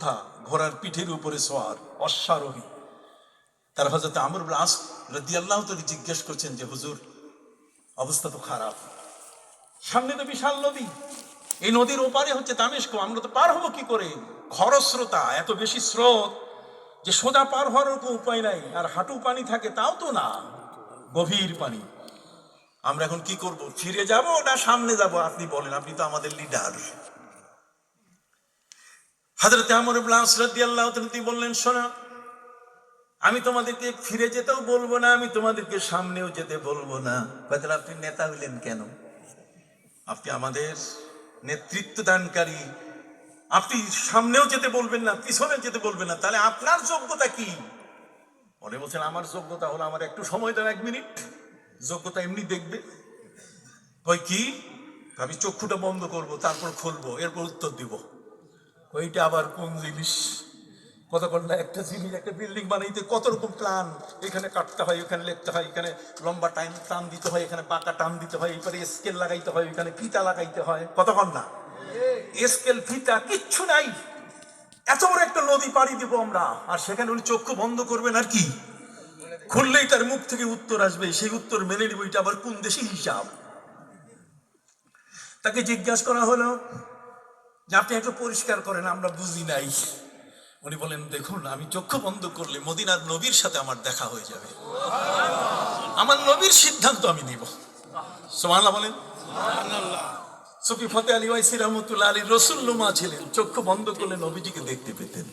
যোদ্ধা, ঘোড়ার পিঠের উপরে সোয়ার, অশ্বারোহী। তার হযরত আমর ইবনে আস রাদিয়াল্লাহু তাআলা জিজ্ঞেস করছেন যে হুজুর, অবস্থা তো খারাপ, সামনে তো বিশাল নদী, এই নদীর ওপারে হচ্ছে দামেস্ক, আমরা তো পার হবো কি করে? খরস্রোতা, এত বেশি স্রোত যে সোজা পার হওয়ার কোনো উপায় নাই, আর হাঁটু পানি থাকে তাও তো না, গভীর পানি। আমরা এখন কি করব? ফিরে যাব না সামনে যাব? আপনি বলেন, আপনি তো আমাদের লিডার। হযরত আমর ইবনে আস রাদিয়াল্লাহু তাআলা বললেন, শোনো, আমি তোমাদেরকে ফিরে যেতেও বলবো না, আমি তোমাদেরকে সামনেও যেতে বলবো না। তাহলে আপনি নেতা হইলেন কেন? আপনি আমাদের নেতৃত্ব দানকারী, আপনি সামনেও যেতে বলবেন না, পিছনে যেতে বলবেন না, তাহলে আপনার যোগ্যতা কি? মনে বলছেন আমার যোগ্যতা হলো আমার একটু সময় দাও, 1 মিনিট, যোগ্যতা এমনি দেখবে। ওই কি? আমি চক্ষুটা বন্ধ করব, তারপর খুলবো, এরপর উত্তর দিব। ওইটা আবার কোন জিনিস? কতক্ষণ না একটা জিনিস, একটা বিল্ডিং বানাইতে কত রকম প্ল্যান, এখানে কাটতে হয়, এখানে লিখতে হয়, এখানে লম্বা টান দিতে হয়, এখানে বাঁকা টান দিতে হয়, এবারে স্কেল লাগাইতে হয়, এখানে ফিতা লাগাইতে হয়, কতক্ষণ না স্কেল ফিতা কিচ্ছু নাই। এত বড় একটা নদী পাড়ি দিব আমরা, আর সেখানে উনি চক্ষু বন্ধ করবেন, আর কি খুললেই তার মুখ থেকে উত্তর আসবে, সেই উত্তর মেনে নিব। এটা আবার কোন দেশি হিসাব? তাকে জিজ্ঞাসা করা হলো যে আপনি একটু পরিষ্কার করেন, আমরা বুঝি নাই। উনি বলেন, দেখুন, আমি চক্ষু বন্ধ করলে মদিনার নবীর সাথে আমার দেখা হয়ে যাবে, আমার নবীর সিদ্ধান্ত আমি নিব। সুবহানাল্লাহ বলেন। সুফি ফতে আলী ওয়াইসি রহমতুল্লাহ আলী রসুল্লুমা ছিলেন, চক্ষু বন্ধ করলে নবীজিকে দেখতে পেতেন।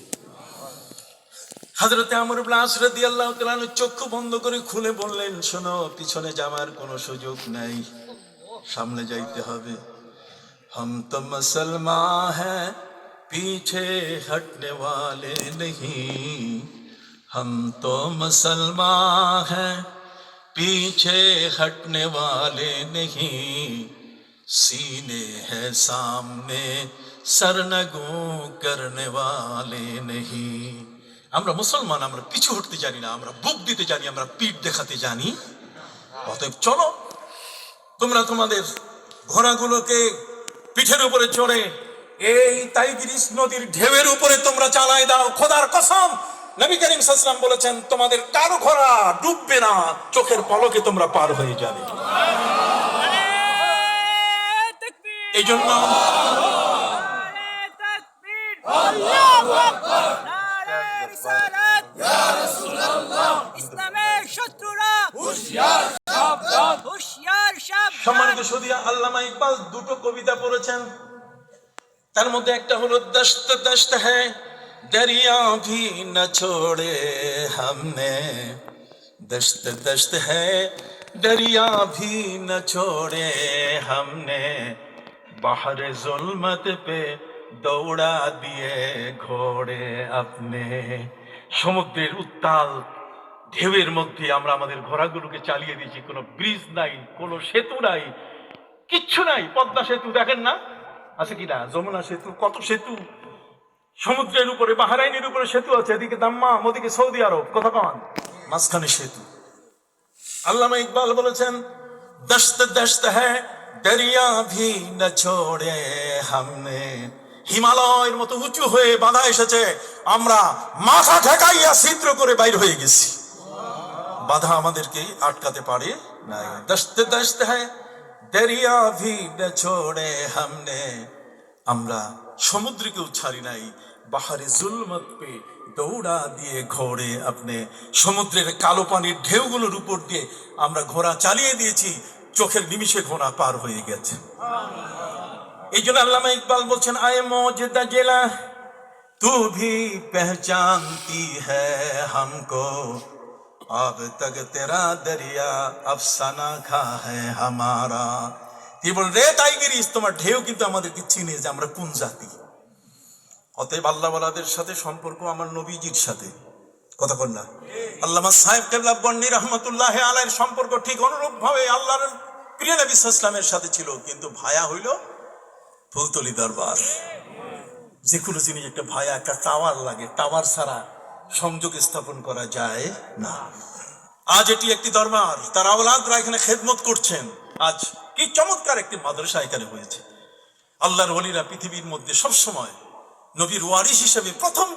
হযরত আমর ইবনে আস রাদিয়াল্লাহু তাআলা চক্ষু বন্ধ করে খুলে বললেন, শোনো, পিছনে যাওয়ার কোনো সুযোগ নাই, সামনে যাইতে হবে। हम तो मुसलमान हैं, पीछे हटने वाले नहीं, हम तो मुसलमान हैं, पीछे हटने वाले नहीं, सीने है सामने, सरनगू करने वाले नहीं। আমরা মুসলমান, আমরা পিছু হটতে জানি না, আমরা বুক দিতে জানি, আমরা পিঠ দেখাতে জানি। অতএব চলো, তোমরা তোমাদের ঘোড়াগুলোকে পিঠের উপরে চড়ে এই তাইগ্রিস নদীর ঢেউয়ের উপরে তোমরা চালায় দাও। খোদার কসম, নবী করিম সাল্লাল্লাহু আলাইহি ওয়াসাল্লাম বলেছেন, তোমাদের কারো ঘোড়া ডুববে না, চোখের পলকে তোমরা পার হয়ে যাবে। এই জন্য সম্মানিত সুদিয়া, আল্লামা ইকবাল দুটো কবিতা পড়েছেন, তার মধ্যে একটা হলো দস্ত দস্ত হ্যায় দরিয়া ভি না ছোড়ে हमने, दस्त दस्त है दरिया भी न छोड़े हमने, बाहर जुल्मत पे दौड़ा दिए घोड़े अपने। সমুদ্রের উত্তাল ঢেউয়ের মধ্যে আমরা আমাদের ঘোড়াগুলোকে চালিয়ে দিয়েছি, কোনো ব্রিজ নাই, কোনো সেতু নাই, কিচ্ছু নাই। পদ্মা সেতু দেখেন না, আছে কিনা? যমুনা সেতু, কত সেতু সমুদ্রের উপরে, বাহরাইনের উপরে সেতু আছে, এদিকে দাম্মাম, ওদিকে সৌদি আরব, কতক্ষণ মাঝখানে সেতু। আল্লামা ইকবাল বলেছেন, দস্ত দস্ত হ্যায় দরিয়া ভি না ছোড়ে हमने, হিমালয়ের মতো উঁচু হয়ে বাধা এসেছে, আমরা মাথা ঠেকাইয়া ছিদ্র করে বাইর হয়ে গেছি, বাধা আমাদেরকে আটকাতে পারে নাই। দস্ত দস্ত হ্যায় দরিয়া ভি না ছোড়ে हमने, আমরা সমুদ্রকেও ছাড়ি নাই, বাহারে জুলমত পে দৌড়া দিয়ে ঘোড়ে আপনি, সমুদ্রের কালো পানির ঢেউগুলোর উপর দিয়ে আমরা ঘোড়া চালিয়ে দিয়েছি, চোখের নিমিষে ঘোড়া পার হয়ে গেছে। এই জন্য আল্লামা ইকবাল বলছেন, আয়ে মৌজুদা জেলা তু ভি পেহচানতি হ্যায় হামকো, अब तक तेरा दरिया अफसाना खा है हमारा। তিনি বলেন, রে টাইগ্রিস, তোমার ঢেউ কিন্তু আমাদেরকে চিনে যে আমরা কোন জাতি। অতএব আল্লাহওয়ালাদের সাথে সম্পর্ক আমার নবীজির সাথে, কথা বল না। আল্লামা সাহেব কেবলা বন্নি রহমতুল্লাহ আলাইহির সম্পর্ক ঠিক অনুরূপ ভাবে আল্লাহর প্রিয় নবী সাল্লাল্লাহু আলাইহি ওয়াসাল্লামের সাথে ছিল, কিন্তু ভায়া হইল ফুলতলি দরবার। যে কোনো জিনিস একটা ভায়া, একটা টাওয়ার লাগে, টাওয়ার ছাড়া সংযোগ স্থাপন করা যায় না। আজ এটি একটি দরবার, তার আওলাদরা এখানে খেদমত করছেন। আজ কি চমৎকার একটি মাদ্রাসা এখানে হয়েছে। আল্লাহর ওলিরা পৃথিবীর মধ্যে সবসময় নবীর ওয়ারিস হিসেবে প্রথম